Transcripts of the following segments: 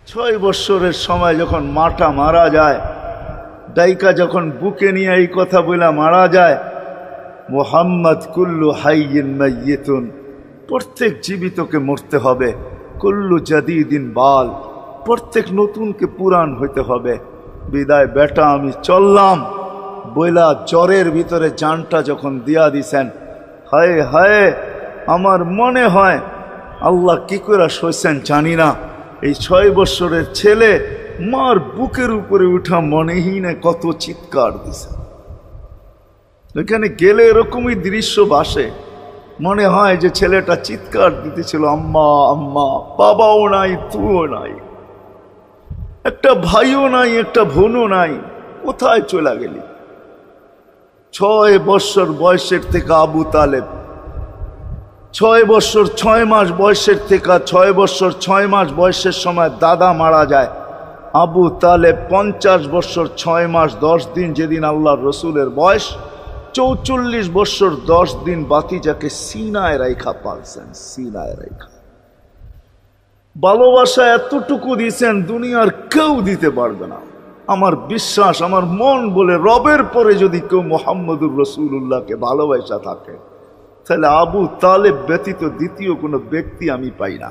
6 বৎসরের সময় যখন মাটা মারা যায়, ডাইকা যখন বুকে নিয়ে এই কথা বলে মারা যায়, মুহাম্মদ কুল্লু হাইয়িন মাইয়িতুন, প্রত্যেক জীবিতকে মরতে হবে, কুল্লু জাদিদিন বাল, প্রত্যেক নতুনকে পুরান হইতে হবে। বিদায় বেটা আমি চললাম বইলা জ্বরের ভিতরে জানটা যখন দিয়া দিছেন, হায় হায় আমার মনে হয় আল্লাহ কি করে সইছেন জানি না, এই 6 বৎসরের ছেলে মার বুকের উপরে উঠা মনেই না কত চিৎকার দিছে। এখানে গেলে এরকমই দৃশ্য ভাসে, মনে হয় যে ছেলেটা চিৎকার দিতেছিল আম্মা আম্মা, বাবাও নাই তুও নাই, একটা ভাইও নাই একটা বোনও নাই, কোথায় চলে গেলি? 6 বৎসর বয়সের থেকে আবু তালেব, 6 বৎসর 6 মাস বয়সের থেকে 6 বৎসর 6 মাস বয়সের সময় দাদা মারা যায়। আবু তালেব 50 বৎসর 6 মাস 10 দিন, যেদিন আল্লাহর রসুলের বয়স 44 বৎসর 10 দিন বাতিজাকে সিনায় রাইখা পালছেন, সিনায় রাইখা। ভালোবাসা এতটুকু দিয়েছেন দুনিয়ার কেউ দিতে পারবে না। আমার বিশ্বাস, আমার মন বলে রবের পরে যদি কেউ মুহাম্মদুর রাসূলুল্লাহকে ভালোবাসা থাকে, তাহলে আবু তালেব ব্যতীত দ্বিতীয় কোনো ব্যক্তি আমি পাই না।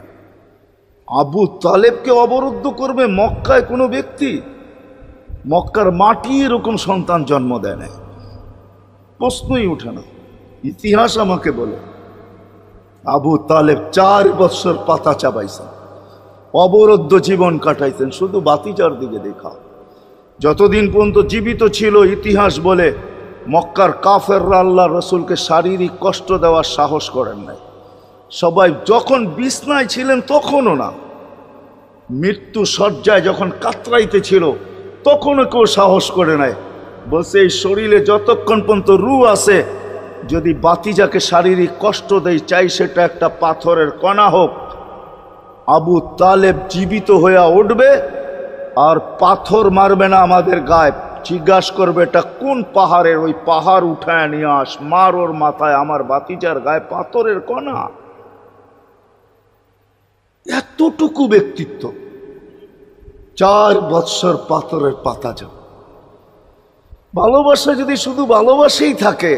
আবু তালেবকে অবরুদ্ধ করবে মক্কায় কোনো ব্যক্তি? মক্কার মাটি এরকম সন্তান জন্ম দেয় না, প্রশ্নই উঠে না। ইতিহাস আমাকে বলে আবু তালেব 4 বৎসর পাতা চাবাইছেন, অবরুদ্ধ জীবন কাটাইছেন, শুধু বাতিজার দিকে দেখা। যতদিন পর্যন্ত জীবিত ছিল, ইতিহাস বলে মক্কার কাফেররা আল্লাহ রসুলকে শারীরিক কষ্ট দেওয়ার সাহস করেন নাই। সবাই যখন বিছনায় ছিলেন তখনও না, মৃত্যু শয্যায় যখন কাতরাইতে ছিল তখনও কেউ সাহস করে নাই। বলছে এই শরীরে যতক্ষণ পর্যন্ত রূহ আছে, যদি বাতিজাকে শারীরিক কষ্ট দেয়, চাই সেটা একটা পাথরের কণা হোক, আবু তালেব জীবিত হইয়া উঠবে আর পাথর মারবে না আমাদের গায়ে। জিজ্ঞাসা করবে এটা কোন পাহাড়ের, ওই পাহাড় উঠায় নিয়ে আস, মার ওর মাথায়, আমার বাতিজার গায়ে পাথরের কণা। এতটুকু ব্যক্তিত্ব, 4 বৎসর পাথরের পাতা যাব। ভালোবাসা যদি শুধু ভালোবাসাই থাকে,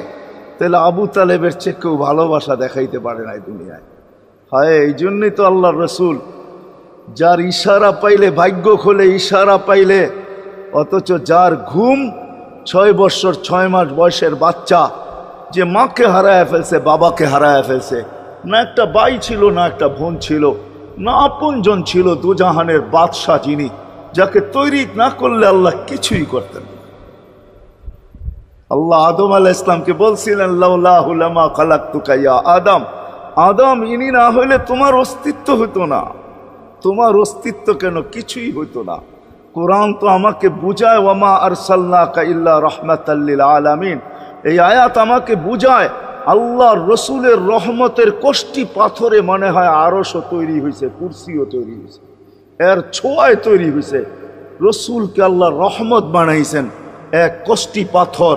তাহলে আবু তালেবের চেয়ে কেউ ভালোবাসা দেখাইতে পারে না দুনিয়ায়। হায়, এই জন্যই তো আল্লাহর রসুল, যার ইশারা পাইলে ভাগ্য খোলে, ইশারা পাইলে, অথচ যার ঘুম 6 বৎসর 6 মাস বয়সের বাচ্চা, যে মাকে হারায় ফেলছে, বাবাকে হারায় ফেলছে, না একটা ভাই ছিল, না একটা বোন ছিল, না আপনজন ছিল, দুজাহানের বাদশাহ যিনি, যাকে তৈরি না করলে আল্লাহ কিছুই করতেন না। আল্লাহ আদম আলাইহিস ইসলামকে বলছিলেন লাউলাহু লামা খালাকতুকা ইয়া আদম, আদম ইনি না হইলে তোমার অস্তিত্ব হতো না। তোমার অস্তিত্ব কেন, কিছুই হইতো না। কোরআন তো আমাকে বুঝায় ওয়ামা আরসালনাকা ইল্লা রাহমাতাল লিল আলামিন, এই আয়াত আমাকে বুঝায় আল্লাহর রসুলের রহমতের কষ্টি পাথরে মনে হয় আরশও তৈরি হয়েছে, কুরসিও তৈরি হয়েছে, এর ছোঁয়ায় তৈরি হয়েছে। রসুলকে আল্লাহ রহমত বানাইছেন, এক কষ্টি পাথর,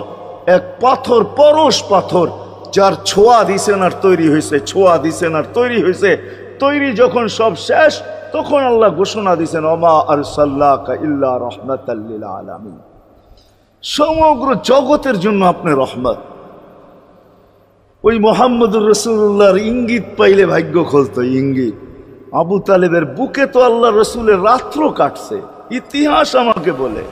এক পাথর, পরশ পাথর, যার ছোঁয়া দিছেন আর তৈরি হয়েছে, ছোঁয়া দিছেন আর তৈরি হয়েছে। তৈরি যখন সব শেষ, তখন আল্লাহ ঘোষণা দিছেন ওমা আরসালনাকা ইল্লা রাহমাতাল লিল আলামিন, সমগ্র জগতের জন্য আপনি রহমত। ওই মুহাম্মদুর রাসূলুল্লাহর ইঙ্গিত পাইলে ভাগ্য খুলতো, ইঙ্গিত। আবু তালেবের বুকে তো আল্লাহ রসুলের রাত্র কাটছে। ইতিহাস আমাকে বলে,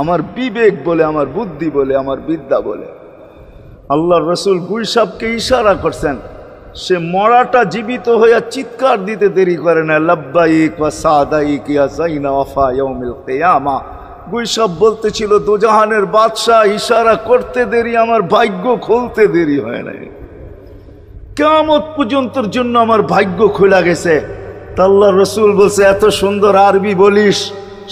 আমার বিবেক বলে, আমার বুদ্ধি বলে, আমার বিদ্যা বলে, আল্লাহর রসুল গুলশাবকে ইশারা করছেন, সে মরাটা জীবিত হইয়া চিৎকার দিতে দেরি করে না, লাব্বাইক ওয়া সাদাইক ইয়া যাইনা ওয়াফা ইয়াউমিল কিয়ামা। গুলশাব বলতেছিল দুজাহানের বাদশাহ, ইশারা করতে দেরি, আমার ভাগ্য খুলতে দেরি হয় নাই, কিয়ামত পর্যন্তর জন্য আমার ভাগ্য খোলা গেছে। তা আল্লাহর রসুল বলছে এত সুন্দর আরবি বলিস,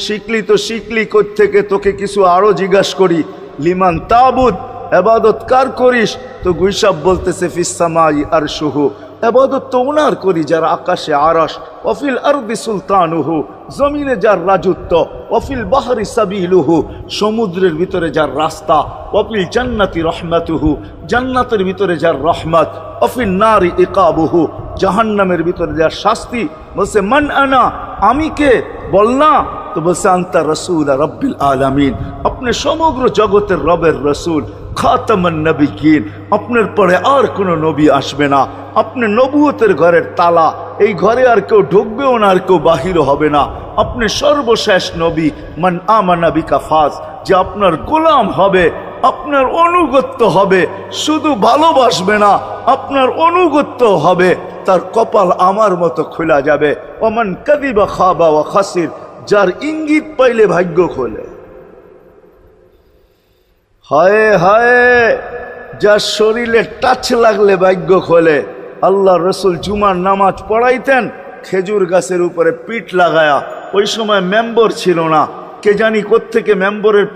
শিখলি তো শিখলি কোত্থেকে, তোকে কিছু আরো জিজ্ঞাসা করি, লিমান তাবুদ, ইবাদত কার করিস? তো গুলশাব বলতেছে ফিস সামাই আরশুহু, ইবাদত তো ওনার করি যার আকাশে আরশ, ওয়াফিল আরদি সুলতানুহু, জমিনে যার রাজত্ব, ওয়াফিল বাহরি সাবিলুহু, সমুদ্রের ভিতরে যার রাস্তা, ওয়াফিল জান্নাতি রহমাতুহু, জান্নাতের ভিতরে যার রহমত, ওয়াফিল নারি ইকাবুহু, জাহান্নামের ভিতরে যার শাস্তি। বলছে মান আনা, আমি কে? বল না, তো বলছে আনতা রাসূল রাব্বিল আলামিন, আপনি সমগ্র জগতের রবের রসুল, খাতামান নবিয়্যিন, আপনার পরে আর কোনো নবী আসবে না, আপনি নবুয়তের ঘরের তালা, এই ঘরে আর কেউ ঢুকবেও না, আর কেউ বাহিরও হবে না, আপনি সর্বশেষ নবী। মান আমানা বিকা ফাজ, যে আপনার গোলাম হবে, আপনার অনুগত্য হবে, শুধু ভালোবাসবে না, আপনার অনুগত্য হবে, তার কপাল আমার মতো খোলা যাবে। ওমান কাযিবা খাবা ওয়া খাসির, যার ইঙ্গিত পাইলে ভাগ্য খোলে। হায় হায়, যার শরীরে টাচ লাগলে ভাগ্য খোলে। আল্লাহ রসুল জুমার নামাজ পড়াইতেন খেজুর গাছের উপরে পিঠ লাগায়া। ওই সময় মেম্বর ছিল না, কে জানি কোত্থেকে মেম্বরের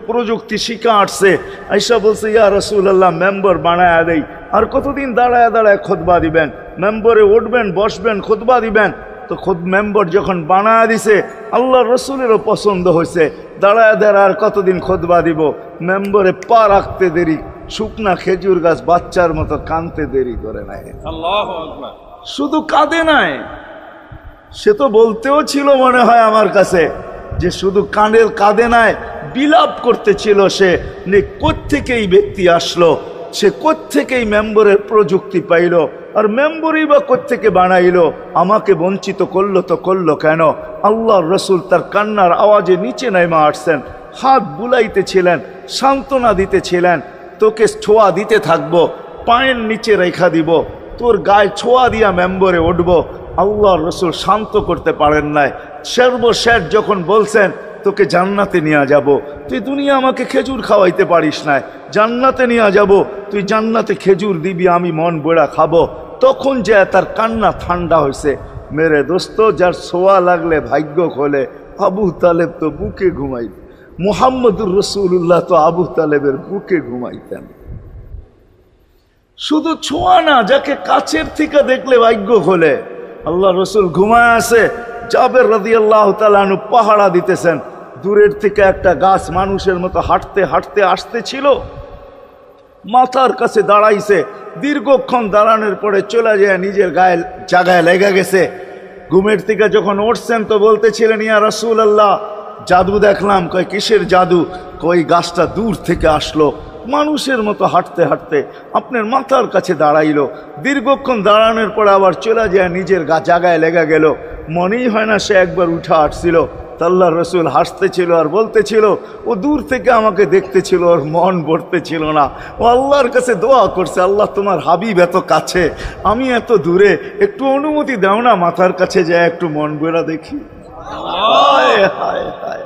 প্রযুক্তি শিখা আসছে। আইসা বলছে, ইয়া রাসূলুল্লাহ, মেম্বর বানায়া দেই। আর কতদিন দাঁড়ায় দাঁড়ায় খুতবা দিবেন, মেম্বরে উঠবেন বসবেন খুতবা দিবেন। তো মেম্বর যখন বানায়া দিছে, আল্লাহ রসুলেরও পছন্দ হয়েছে, দাঁড়ায় দাঁড়ায় আর কতদিন খুতবা দিব। মেম্বরে পা রাখতে দেরি, শুকনা খেজুর গাছ বাচ্চার মতো কাঁদতে দেরি করে নাই। আল্লাহু আকবার। শুধু কাঁদে নাই, সে তো বলতেও ছিল মনে হয় আমার কাছে যে শুধু কাঁদে নাই, বিলাপ করতেছিল সে, কোত্থেকে এই ব্যক্তি আসলো, সে কোত্থেকেই মেম্বরের প্রযুক্তি পাইল, আর মেম্বরই বা কোত্থেকে বানাইলো, আমাকে বঞ্চিত করলো তো করলো কেন। আল্লাহর রসুল তার কান্নার আওয়াজে নিচে নাইমা আসছেন, হাত বুলাইতেছিলেন, সান্ত্বনা দিতেছিলেন, তোকে ছোঁয়া দিতে থাকবো, পায়ের নিচে রেখা দিব, তোর গায়ে ছোঁয়া দিয়া মেম্বরে উঠবো। আল্লাহর রসুল শান্ত করতে পারেন নাই। সর্বশেষ যখন বলছেন, তোকে জান্নাতে নিয়ে যাব, তুই দুনিয়া আমাকে খেজুর খাওয়াইতে পারিস না, জান্নাতে নিয়ে যাব, তুই জান্নাতে খেজুর দিবি, আমি মন বড়া খাবো, তখন যে তার কান্না ঠান্ডা হয়েছে। মেরে দোস্ত, যার ছোঁয়া লাগলে ভাগ্য খোলে। আবু তালেব তো বুকে ঘুমাইতেন, মুহাম্মদুর রাসূলুল্লাহ তো আবু তালেবের বুকে ঘুমাইতেন। শুধু ছোঁয়া না, যাকে কাছের থেকে দেখলে ভাগ্য খোলে। আল্লাহ রসুল ঘুমায় আছে, জাবের রাদিয়াল্লাহু তাআলা আনহু পাহারা দিতেছেন। দূরের থেকে একটা গাছ মানুষের মতো হাঁটতে হাঁটতে আসতেছিল, মাথার কাছে দাঁড়াইছে, দীর্ঘক্ষণ দাঁড়ানোর পরে চলে যায় নিজের গায়ে জায়গায় লেগে গেছে। ঘুমের থেকে যখন উঠছেন তো বলতেছিলেন, ইয়া রাসূলুল্লাহ, জাদু দেখলাম। কয় কিসের জাদু? কই গাছটা দূর থেকে আসলো, মানুষের মতো হাঁটতে হাঁটতে আপনার মাথার কাছে দাঁড়াইলো, দীর্ঘক্ষণ দাঁড়ানোর পরে আবার চলে যায় নিজের জায়গায় লেগে গেল, মনেই হয় না সে একবার উঠে আসছিল। আল্লাহর রসুল হাসতেছিল আর বলতেছিল, ও দূর থেকে আমাকে দেখতেছিল, ওর মন ভরতেছিল না, ও আল্লাহর কাছে দোয়া করছে, আল্লাহ তোমার হাবিব এত কাছে, আমি এত দূরে, একটু অনুমতি দাও না, মাথার কাছে যায় একটু মন ভরা দেখি। হায় হায় হায়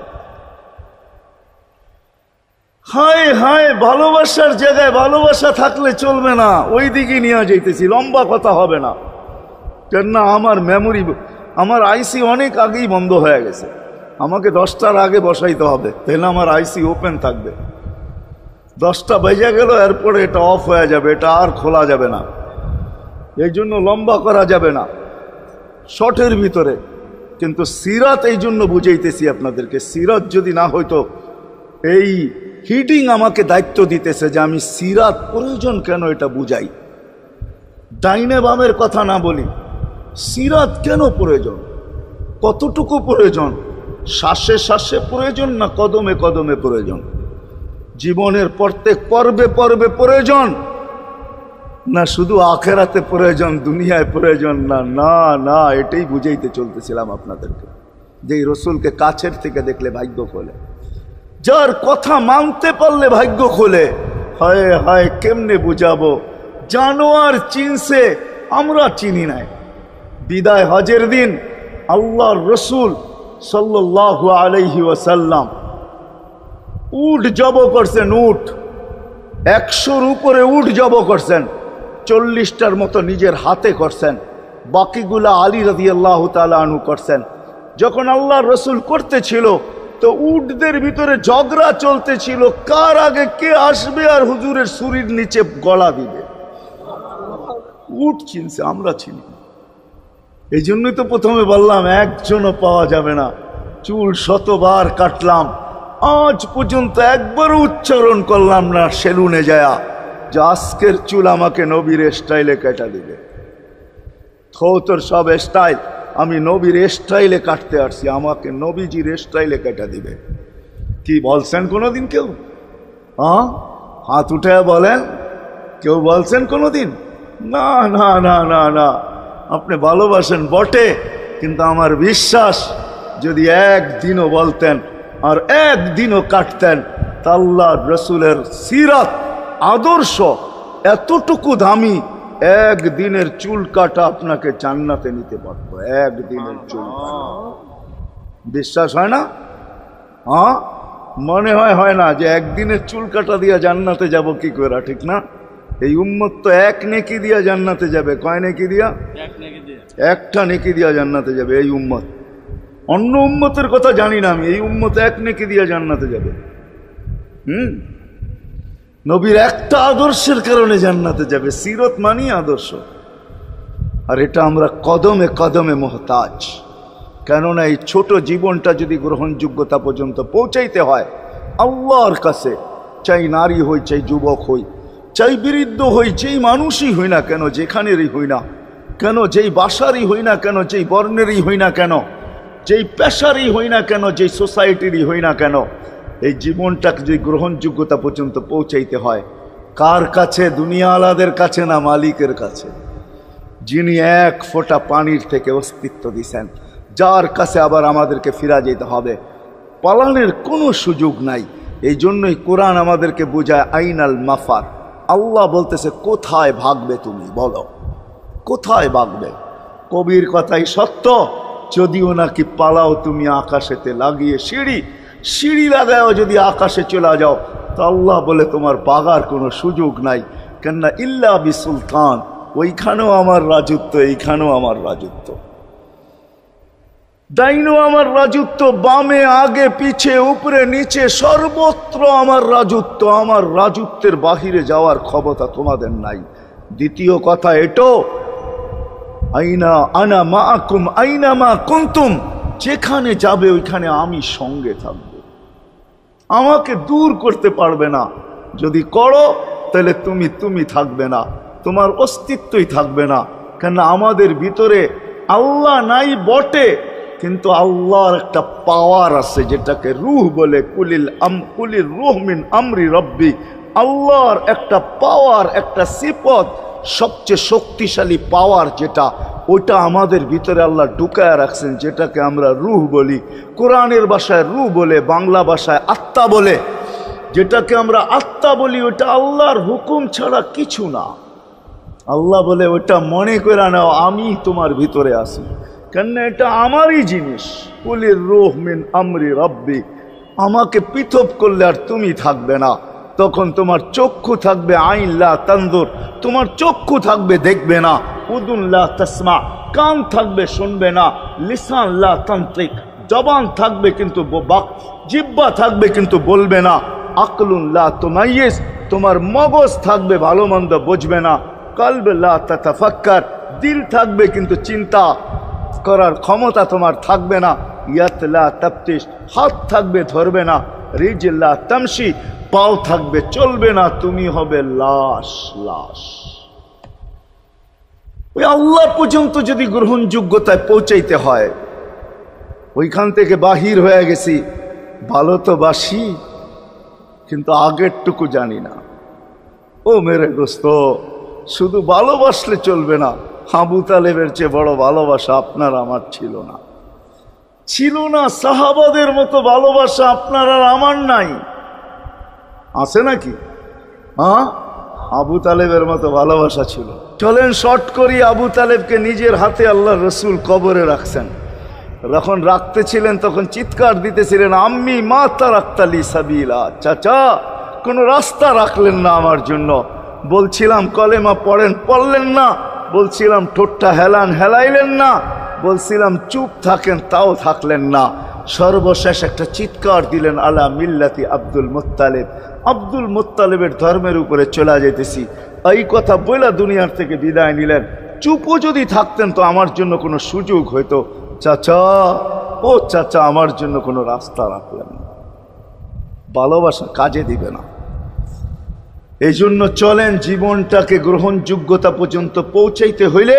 হায় হায়, ভালোবাসার জায়গায় ভালোবাসা থাকলে চলবে না, ওই দিকে নিয়ে যাইতেছি, লম্বা কথা হবে না। কেন না, আমার মেমোরি, আমার আইসি অনেক আগেই বন্ধ হয়ে গেছে, আমাকে 10টার আগে বসাইতে হবে, তাহলে আমার আইসি ওপেন থাকবে। 10টা বেজে গেল, এরপরে এটা অফ হয়ে যাবে, এটা আর খোলা যাবে না, এই জন্য লম্বা করা যাবে না, শর্টের ভিতরে। কিন্তু সিরাত এই জন্য বুঝাইতেছি আপনাদেরকে, সিরাত যদি না হইতো, এই হিটিং আমাকে দায়িত্ব দিতেছে যে আমি সিরাত প্রয়োজন কেন এটা বুঝাই, ডাইনে বামের কথা না বলি, সিরাত কেন প্রয়োজন, কতটুকু প্রয়োজন, শ্বাসে শ্বাসে প্রয়োজন না কদমে কদমে প্রয়োজন, জীবনের প্রত্যেক পর্বে পর্বে প্রয়োজন না শুধু আখেরাতে প্রয়োজন, দুনিয়ায় প্রয়োজন না। না না, এটাই বুঝাইতে চলতেছিলাম আপনাদেরকে, যে এই রসুলকে কাছের থেকে দেখলে ভাগ্য খোলে, যার কথা মানতে পারলে ভাগ্য খোলে। হায় হায়, কেমনে বুঝাবো, জানোয়ার চিনছে, আমরা চিনি নাই। বিদায় হজের দিন আল্লাহর রসুল সাল্লাল্লাহু আলাইহি ওয়াসাল্লাম উট জব করছেন, উট 100-র উপরে উট জব করছেন, 40টার মতো নিজের হাতে করছেন, বাকিগুলা আলী রাদিয়াল্লাহু তাআলা আনহু করছেন। যখন আল্লাহর রসুল করতেছিল তো উটদের ভিতরে ঝগড়া চলতেছিল, কার আগে কে আসবে আর হুজুরের ছুরির নিচে গলা দিবে। উট চিনছে, আমরা চিনি। এই জন্যই তো প্রথমে বললাম একজনও পাওয়া যাবে না, চুল শতবার কাটলাম, আজ পর্যন্ত একবারও উচ্চারণ করলাম না সেলুনে যায়া যে আজকের চুল আমাকে নবীর স্টাইলে কেটে দিবে। তোর সব স্টাইল, আমি নবীর স্টাইলে কাটতে আসছি, আমাকে নবীজির স্টাইলে কেটে দিবে। কি বলছেন কোনোদিন কেউ? হ্যাঁ, হাত উঠে বলেন, কেউ বলছেন কোনোদিন? না না না না না। আপনি ভালোবাসেন বটে, কিন্তু আমার বিশ্বাস যদি একদিনও বলতেন আর একদিনও কাটতেন, তা আল্লাহ রসুলের সিরাত আদর্শ এতটুকু দামি, একদিনের চুল কাটা আপনাকে জান্নাতে নিতে পারত। একদিনের চুল কাটা বিশ্বাস হয় না? হ্যাঁ, মনে হয় না যে একদিনের চুল কাটা দিয়া জান্নাতে যাব কি করে, ঠিক না? এই উম্মত তো এক নেকি দিয়া জান্নাতে যাবে। কয় নেকি দিয়া? একটা নেকি দিয়া জান্নাতে যাবে এই উম্মত। অন্য উম্মতের কথা জানি না আমি, এই উম্মত এক নেকি দিয়া জান্নাতে যাবে। নবীর একটা আদর্শের কারণে জান্নাতে যাবে। সিরত মানি আদর্শ, আর এটা আমরা কদমে কদমে মোহতাজ। কেননা এই ছোট জীবনটা যদি গ্রহণযোগ্যতা পর্যন্ত পৌঁছাইতে হয় আল্লাহর কাছে, চাই নারী হই, চাই যুবক হই, চাই বৃদ্ধ হই, যেই মানুষই হই না কেন, যেখানেরই হই না কেন, যেই বাসারই হই না কেন, যেই বর্ণেরই হই না কেন, যেই পেশারই হই না কেন, যেই সোসাইটিরই হই না কেন, এই জীবনটাকে যদি গ্রহণযোগ্যতা পর্যন্ত পৌঁছাইতে হয় কার কাছে? দুনিয়া আলাদের কাছে না, মালিকের কাছে, যিনি এক ফোঁটা পানির থেকে অস্তিত্ব দিছেন, যার কাছে আবার আমাদেরকে ফিরা যেতে হবে। পালানের কোনো সুযোগ নাই। এই জন্যই কোরআন আমাদেরকে বোঝায় আইনাল মাফার। আল্লাহ বলতেছে কোথায় ভাগবে তুমি, বলো কোথায় ভাগবে? কবির কথাই সত্য, যদিও নাকি পালাও তুমি আকাশেতে লাগিয়ে সিঁড়ি লাগাও, যদি আকাশে চলে যাও তো আল্লাহ বলে তোমার বাগার কোনো সুযোগ নাই। কেননা ইল্লা বি সুলতান, ওইখানেও আমার রাজত্ব, এইখানেও আমার রাজত্ব, ডাইনো আমার রাজত্ব, বামে আগে পিছে উপরে নিচে সর্বত্র আমার রাজত্ব। আমার রাজত্বের বাহিরে যাওয়ার ক্ষমতা তোমাদের নাই। দ্বিতীয় কথা এটো, আইনা আনা মাআকুম আইনা মা কুনতুম, যেখানে যাবে ওইখানে আমি সঙ্গে থাকব, আমাকে দূর করতে পারবে না। যদি করো তাহলে তুমি থাকবে না, তোমার অস্তিত্বই থাকবে না। কেন আমাদের ভিতরে আল্লাহ নাই বটে, কিন্তু আল্লাহর একটা পাওয়ার আছে যেটাকে রূহ বলে। কুলির রূহ মিন আমরি রব্বি, আল্লাহর একটা পাওয়ার, একটা সিফত, সবচেয়ে শক্তিশালী পাওয়ার যেটা, ওটা আমাদের ভিতরে আল্লাহ ঢুকায় রাখছেন, যেটাকে আমরা রূহ বলি। কোরআনের ভাষায় রূহ বলে, বাংলা ভাষায় আত্মা বলে। যেটাকে আমরা আত্মা বলি ওটা আল্লাহর হুকুম ছাড়া কিছু না। আল্লাহ বলে ওটা মনে করে নাও আমি তোমার ভিতরে আছি, কেন এটা আমারই জিনিস। কুলির রূহ মিন আমরি রব্বি, আমাকে পৃথক করলে আর তুমি থাকবে না। তখন তোমার চক্ষু থাকবে আইন লা তানজুর, তোমার চক্ষু থাকবে দেখবে না। উদুন লা তাসমা, কান থাকবে শুনবে না। লিসান লা তান্তিক, জবান থাকবে কিন্তু জিহ্বা থাকবে কিন্তু বলবে না। আকলুন লা তুমাইয়িজ, তোমার মগজ থাকবে ভালো মন্দ বুঝবে না। কলব লা তাতাফাক্কার, দিল থাকবে কিন্তু চিন্তা করার ক্ষমতা তোমার থাকবে না। ইয়াত লা তাফতিশ, হাত থাকবে ধরবে না। রিজল লা তামশি, পাও থাকবে চলবে না। তুমি হবে লাশ। ওই আল্লাহ পর্যন্ত যদি গ্রহণযোগ্যতায় পৌঁছাইতে হয়, ওইখান থেকে বাহির হয়ে গেছি। ভালো তো বাসি, কিন্তু আগেরটুকু জানি না। ও মেরে দোস্ত, শুধু ভালোবাসলে চলবে না। আবু তালেবের চেয়ে বড় ভালোবাসা আপনার আমার ছিল না। সাহাবাদের মতো ভালোবাসা আপনার আর আমার নাই। আছে নাকি? হ্যাঁ, আবু তালেবের মতো ভালোবাসা ছিল। চলেন শর্ট করি। আবু তালেবকে নিজের হাতে আল্লাহ রসুল কবরে রাখছেন। যখন রাখতেছিলেন তখন চিৎকার দিতেছিলেন, আম্মি মা তারাক্তালি সাবিলা, চাচা কোনো রাস্তা রাখলেন না আমার জন্য। বলছিলাম কলেমা পড়েন, পড়লেন না। বলছিলাম ঠোঁটটা হেলাইলেন না। বলছিলাম চুপ থাকেন, তাও থাকলেন না। সর্বশেষ একটা চিৎকার দিলেন, আলা মিল্লাতি আব্দুল মুত্তালিব, আব্দুল মুত্তালিবের ধর্মের উপরে চলে যেতেছি। এই কথা বইলা দুনিয়ার থেকে বিদায় নিলেন। চুপও যদি থাকতেন তো আমার জন্য কোনো সুযোগ হইতো। চাচা, ও চাচা, আমার জন্য কোনো রাস্তা রাখলেন না। ভালোবাসা কাজে দিবে না। এই জন্য চলেন জীবনটাকে গ্রহণযোগ্যতা পর্যন্ত পৌঁছাইতে হইলে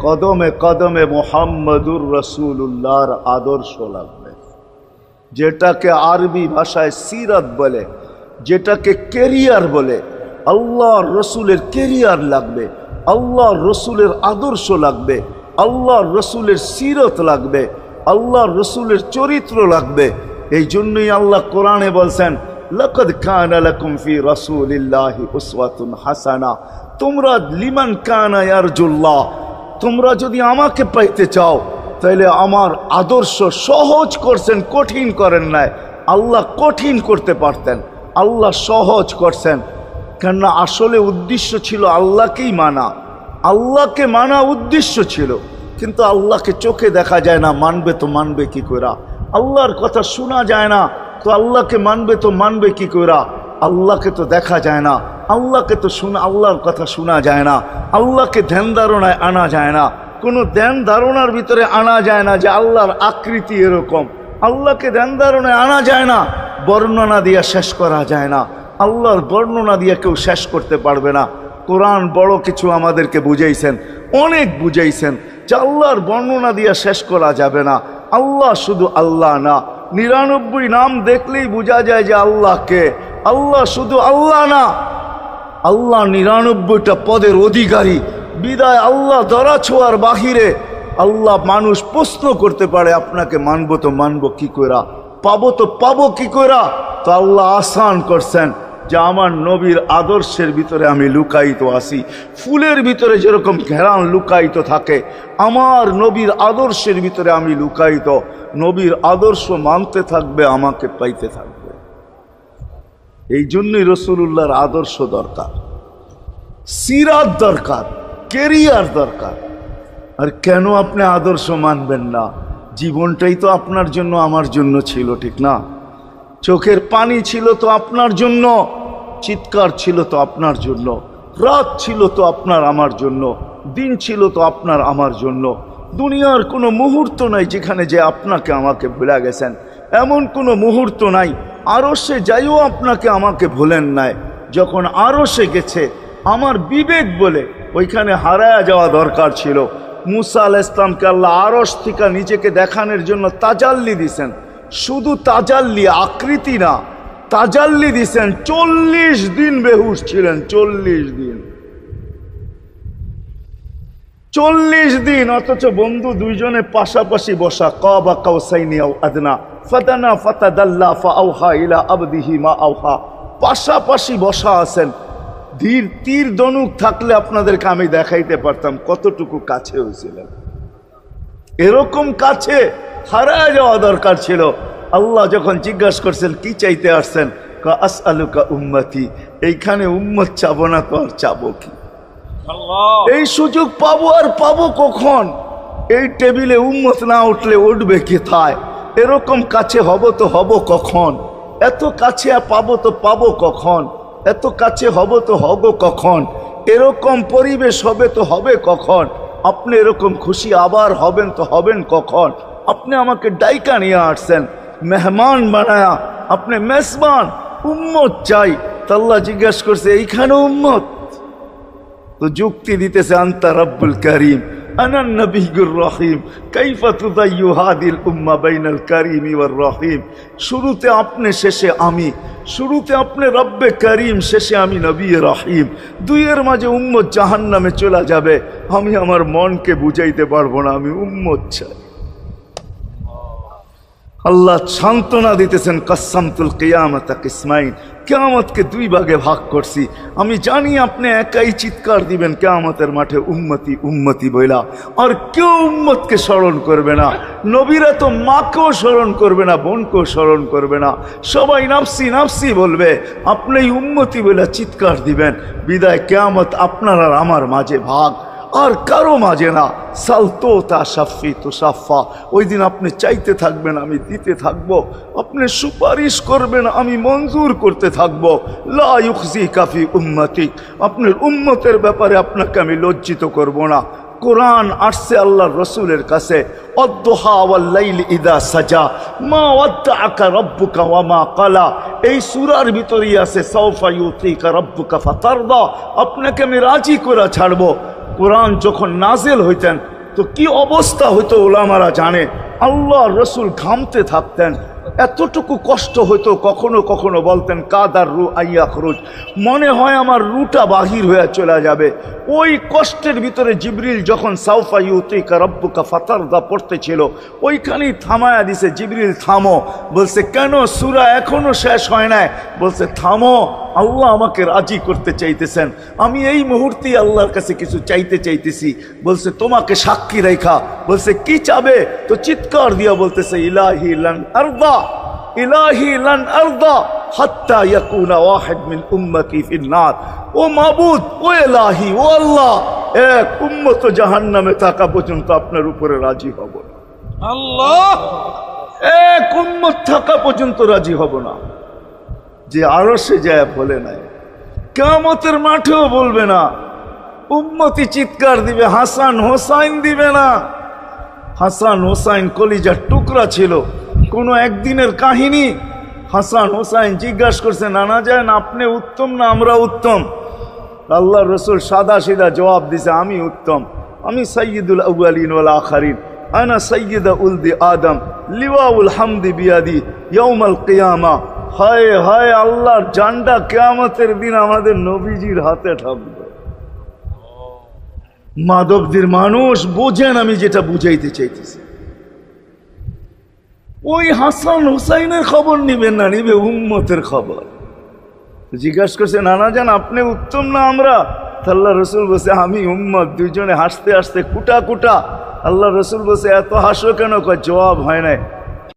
কদমে কদমে মুহাম্মদুর রাসূলুল্লাহর আদর্শ লাগবে, যেটাকে আরবি ভাষায় সিরাত বলে, যেটাকে কেরিয়ার বলে। আল্লাহর রসুলের কেরিয়ার লাগবে, আল্লাহর রসুলের আদর্শ লাগবে, আল্লাহর রসুলের সিরত লাগবে, আল্লাহর রসুলের চরিত্র লাগবে। এই জন্যই আল্লাহ কোরআনে বলছেন, লাকাদ কানা লাকুম ফি রাসূলিল্লাহি উসওয়াতুন হাসানা, তোমরা লিমান কানা ইয়ারজুল্লাহ, তোমরা যদি আমাকে পাইতে চাও তাহলে আমার আদর্শ সহজ করছেন, কঠিন করেন নাই। আল্লাহ কঠিন করতে পারতেন, আল্লাহ সহজ করছেন। কেননা আসলে উদ্দেশ্য ছিল আল্লাহকেই মানা, আল্লাহকে মানা উদ্দেশ্য ছিল। কিন্তু আল্লাহকে চোখে দেখা যায় না, মানবে তো মানবে কি কইরা? আল্লাহর কথা শোনা যায় না, তো আল্লাহকে মানবে তো মানবে কি কইরা? আল্লাহকে তো দেখা যায় না, আল্লাহকে তো আল্লাহর কথা শোনা যায় না, আল্লাহকে ধ্যান ধারণায় আনা যায় না, কোনো ধ্যান ধারণার ভিতরে আনা যায় না যে আল্লাহর আকৃতি এরকম। আল্লাহকে ধ্যান ধারণায় আনা যায় না, বর্ণনা দিয়া শেষ করা যায় না। আল্লাহর বর্ণনা দিয়ে কেউ শেষ করতে পারবে না। কোরআন বড় কিছু আমাদেরকে বুঝাইছেন, অনেক বুঝাইছেন যে আল্লাহর বর্ণনা দিয়ে শেষ করা যাবে না। আল্লাহ শুধু আল্লাহ না, 99 নাম দেখলেই বোঝা যায় যে আল্লাহকে। আল্লাহ শুধু আল্লাহ না, আল্লাহ 99টা পদের অধিকারী। বিদায় আল্লাহ ধরা ছোঁয়ার বাহিরে আল্লাহ মানুষ প্রশ্ন করতে পারে, আপনাকে মানবো তো মানবো কি কইরা, পাবো তো পাবো কি কইরা? তো আল্লাহ আসান করছেন যে আমার নবীর আদর্শের ভিতরে আমি লুকায়িত আছি। ফুলের ভিতরে যেরকম ঘেরান লুকায়িত থাকে, আমার নবীর আদর্শের ভিতরে আমি লুকায়িত। নবীর আদর্শ মানতে থাকবে, আমাকে পাইতে থাকবে। এই জন্যই রাসূলুল্লাহর আদর্শ দরকার, সিরাত দরকার, কেরিয়ার দরকার। আর কেন আপনি আদর্শ মানবেন না? জীবনটাই তো আপনার জন্য আমার জন্য ছিল, ঠিক না? চোখের পানি ছিল তো আপনার জন্য, চিৎকার ছিল তো আপনার জন্য, রাত ছিল তো আপনার আমার জন্য, দিন ছিল তো আপনার আমার জন্য। দুনিয়ার কোনো মুহূর্ত নাই যেখানে যে আপনাকে আমাকে ভুলে গেছেন, এমন কোনো মুহূর্ত নাই। আরশে যাইও আপনাকে আমাকে ভুলেন নাই। যখন আরশে গেছে আমার বিবেক বলে ওইখানে হারায়া যাওয়া দরকার ছিল। মুসা আলাইহিস সালামকে আল্লাহ আরশ থেকে নিজেকে দেখানোর জন্য তাজাল্লি দিছেন। শুধু তাজাল্লি, আকৃতি না, তাজাল্লি দিছেন। 40 দিন বেহুশ ছিলেন, 40 দিন, 40 দিন। অথচ বন্ধু দুইজনে পাশাপাশি বসা, কাবা কাউসাইনি আও আদনা ফাদানা ফাতাদাল্লা ফাআওহা ইলা আবদিহি মা আওহা, পাশাপাশি বসা আছেন। তীর ধনুক থাকলে আপনাদেরকে আমি দেখাইতে পারতাম কতটুকু কাছে হয়েছিলেন। এরকম কাছে হারায় যাওয়া দরকার ছিল। আল্লাহ যখন জিজ্ঞাসা করছেন কি চাইতে আসছেন, আসআলুকা উম্মতি, এইখানে উম্মত চাবো না তো আর চাবো কি? এই সুযোগ পাবো আর পাবো কখন? এই টেবিলে উম্মত না উঠলে উঠবে কোথায়? এরকম কাছে হব তো হব কখন? এত কাছে পাবো তো পাবো কখন? এত কাছে হব তো হব কখন? এরকম পরিবেশ হবে তো হবে কখন? আপনি এরকম খুশি আবার হবেন তো হবেন কখন? আপনি আমাকে ডাইকা নিয়ে আসছেন, মেহমান বানায়া, আপনি মেজবান, উম্মত চাই। আল্লাহ জিজ্ঞাসা করছে এইখানে উম্মত? তো যুক্তি দিতেছে, আনতা রব্বুল করিম আনান নবিয়্যুর রহিম কাইফা তুদাইয়ু হাদিল উম্মাহ বাইনাল কারিমি ওয়ার রহিম। শুরুতে আপনি, শেষে আমি। শুরুতে আপনি রব্বে করিম, শেষে আমি নবী রহিম। দুইয়ের মাঝে উম্মত জাহান্নামে চলে যাবে। আমি আমার মনকে বুঝাইতে পারবো না, আমি উম্মত চাই। আল্লাহ সান্ত্বনা দিতেছেন, কাসসামতুল কিয়ামাতা কিসমাইন, কিয়ামতকে 2 ভাগে ভাগ করছি। আমি জানি আপনি একাই চিৎকার দিবেন কিয়ামতের মাঠে, উম্মতি উম্মতি বইলা, আর কেউ উম্মতকে স্মরণ করবে না। নবীরা তো মাকেও স্মরণ করবে না, বোনকেও স্মরণ করবে না, সবাই নাফসি নাফসি বলবে। আপনি উম্মতি বইলা চিৎকার দিবেন। বিদায় কিয়ামত আপনার আর আমার মাঝে ভাগ, আর কারো মাঝে না। সালতো তা সাফি তো সাফা, ওই দিন আপনি চাইতে থাকবেন, আমি দিতে থাকবো। আপনি সুপারিশ করবেন, আমি মঞ্জুর করতে থাকবো। লা ইউখজি কাফি উম্মতি, আপনার উম্মতের ব্যাপারে আপনাকে আমি লজ্জিত করব না। কোরআন আসছে আল্লাহর রসুলের কাছে, অদ্দুহা ওয়াল লাইল ইদা সাজা মা ওয়াদ্দাআকা রাব্বুকা ওয়া মা ক্বালা। এই সূরার ভিতরেই আছে সাওফা ইউতিকা রাব্বুকা ফাতারদা, আপনাকে আমি রাজি করে ছাড়বো। কোরআন যখন নাজেল হইতেন তো কি অবস্থা হইতো ওলামারা জানে। আল্লাহ রসুল ঘামতে থাকতেন, এতটুকু কষ্ট হইতো, কখনো কখনো বলতেন কাদার রু আইয়া খরুজ, মনে হয় আমার রুটা বাহির হয়ে চলে যাবে। ওই কষ্টের ভিতরে জিবরিল যখন সাউফা ইউতিকা রব্বুকা ফাতারদা পড়তেছিল, ওইখানেই থামায়া দিছে, জিবরিল থামো। বলছে কেন, সূরা এখনো শেষ হয় নাই। বলছে থামো, আল্লাহ আমাকে রাজি করতে চাইতেছেন, আমি এই মুহূর্তেই আল্লাহর কাছে কিছু চাইতে চাইতেছি। বলছে তোমাকে সাক্ষী রেখা। বলছে কি চাবে? তো চিৎকার দিয়া বলতেছে ইলাহি লান আরদা, ইলাহি লান আরদা হাত্তা ইয়াকুনা ওয়াহিদ মিন উম্মতি ফিন নার। ও মাবুদ, ও ইলাহি, ও আল্লাহ, এক উম্মত জাহান্নামে থাকা পর্যন্ত আপনার উপরে রাজি হব না। আল্লাহ, এক উম্মত থাকা পর্যন্ত রাজি হব না। যে আরশে যায় বলে নাই, কিয়ামতের মাঠেও বলবে না। উম্মতি চিৎকার দিবে, হাসান হোসাইন দিবে না। হাসান হোসাইন কলিজার টুকরা ছিল, কোনো একদিনের কাহিনী। হাসান হোসাইন জিজ্ঞাসা করছে নানা যান আপনি উত্তম না আমরা উত্তম? আল্লাহ রসুল সাদা সিধা জবাব দিছে আমি উত্তম, আমি সাইয়্যিদুল আউয়ালিন ওয়াল আখিরিন, আনা সাইয়্যিদা উলদি আদম, লিওয়াউল হামদি বিয়াদি ইয়াউমাল কিয়ামা। হায় হায়, আল্লাহর জান্ডা কিয়ামতের দিন আমাদের নবীজির হাতে থাকবে। মাধবদের মানুষ বোঝেন আমি যেটা বুঝাইতে চাইতেছি। ওই হাসান হুসাইনের খবর নিবেন না, নিবে উম্মতের খবর। জিজ্ঞাসা করছে নানা যান আপনি উত্তম না আমরা? আল্লাহ রসুল বলছে আমি উম্মত। দুইজনে হাসতে হাসতে কুটা কুটা। আল্লাহ রসুল বলছে এত হাসো কেন? জবাব হয় নাই।